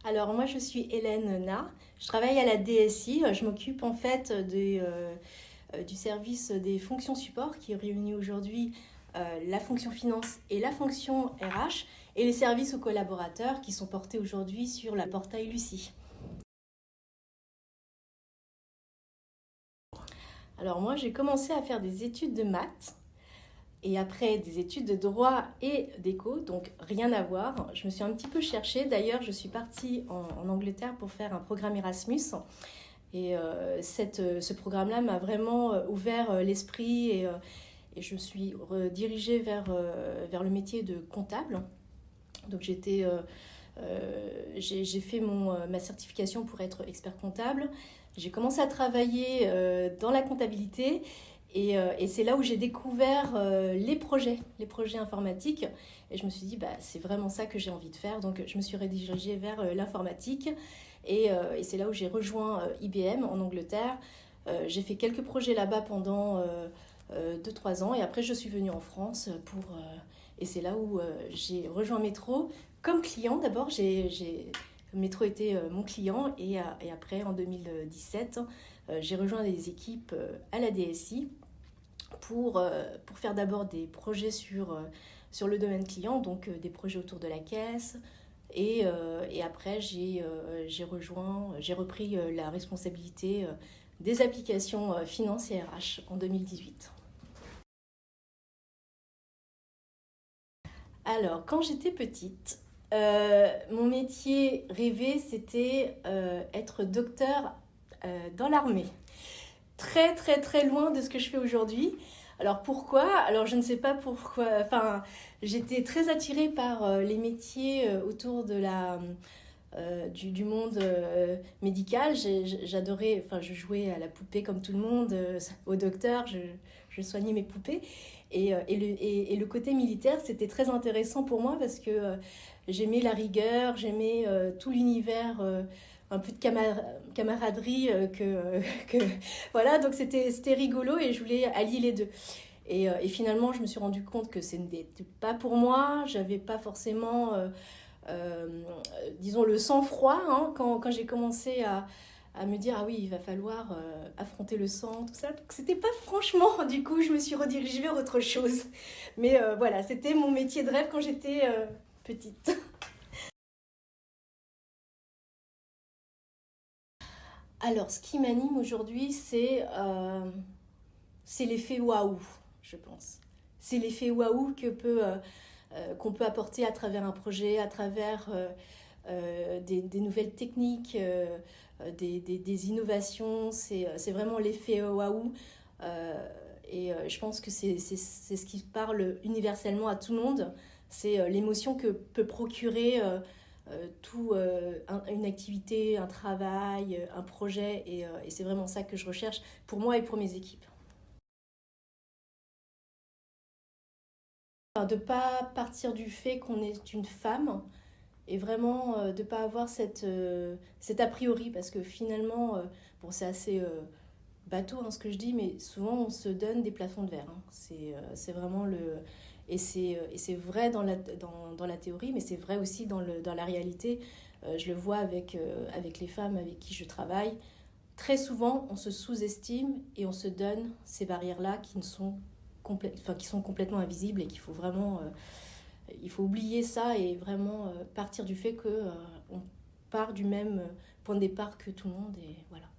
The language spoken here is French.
Alors moi je suis Hélène Na, je travaille à la DSI, je m'occupe en fait du service des fonctions support qui réunit aujourd'hui la fonction finance et la fonction RH et les services aux collaborateurs qui sont portés aujourd'hui sur le portail Lucie. Alors moi j'ai commencé à faire des études de maths et après des études de droit et d'éco, donc rien à voir. Je me suis un petit peu cherchée, d'ailleurs je suis partie en Angleterre pour faire un programme Erasmus. Et ce programme-là m'a vraiment ouvert l'esprit et je me suis redirigée vers le métier de comptable. Donc j'ai fait ma certification pour être expert comptable. J'ai commencé à travailler dans la comptabilité et c'est là où j'ai découvert les projets informatiques. Et je me suis dit, bah, c'est vraiment ça que j'ai envie de faire. Donc je me suis redirigée vers l'informatique et c'est là où j'ai rejoint IBM en Angleterre. J'ai fait quelques projets là-bas pendant 2-3 ans et après je suis venue en France et c'est là où j'ai rejoint Métro comme client. D'abord, Métro était mon client et après en 2017, j'ai rejoint les équipes à la DSI pour faire d'abord des projets sur le domaine client, donc des projets autour de la caisse. Et après, j'ai repris la responsabilité des applications finance et RH en 2018. Alors, quand j'étais petite, mon métier rêvé, c'était être docteur dans l'armée. Très, très, très loin de ce que je fais aujourd'hui. Alors, pourquoi? Alors, je ne sais pas pourquoi. Enfin, j'étais très attirée par les métiers autour du monde médical. J'adorais, enfin, je jouais à la poupée comme tout le monde, au docteur, je soignais mes poupées. Et le côté militaire, c'était très intéressant pour moi parce que j'aimais la rigueur, j'aimais tout l'univers, un peu de camaraderie que voilà, donc c'était rigolo et je voulais allier les deux. Et finalement, je me suis rendu compte que ce n'était pas pour moi, j'avais pas forcément euh, disons, le sang-froid hein, quand j'ai commencé à me dire ah oui il va falloir affronter le sang tout ça, donc c'était pas franchement, du coup je me suis redirigée vers autre chose, mais voilà, c'était mon métier de rêve quand j'étais petite. Alors ce qui m'anime aujourd'hui c'est l'effet waouh, je pense. C'est l'effet waouh qu'on peut apporter à travers un projet, à travers des nouvelles techniques, des innovations. C'est vraiment l'effet waouh. Je pense que c'est ce qui parle universellement à tout le monde. C'est l'émotion que peut procurer une activité, un travail, un projet. Et c'est vraiment ça que je recherche pour moi et pour mes équipes. Enfin, de ne pas partir du fait qu'on est une femme et vraiment de ne pas avoir cet a priori parce que finalement, bon, c'est assez bateau hein, ce que je dis, mais souvent on se donne des plafonds de verre. Hein. C'est vraiment le. Et c'est vrai dans la théorie, mais c'est vrai aussi dans la réalité. Je le vois avec les femmes avec qui je travaille. Très souvent, on se sous-estime et on se donne ces barrières-là qui sont complètement invisibles et qu'il faut vraiment il faut oublier ça et vraiment partir du fait que on part du même point de départ que tout le monde et voilà.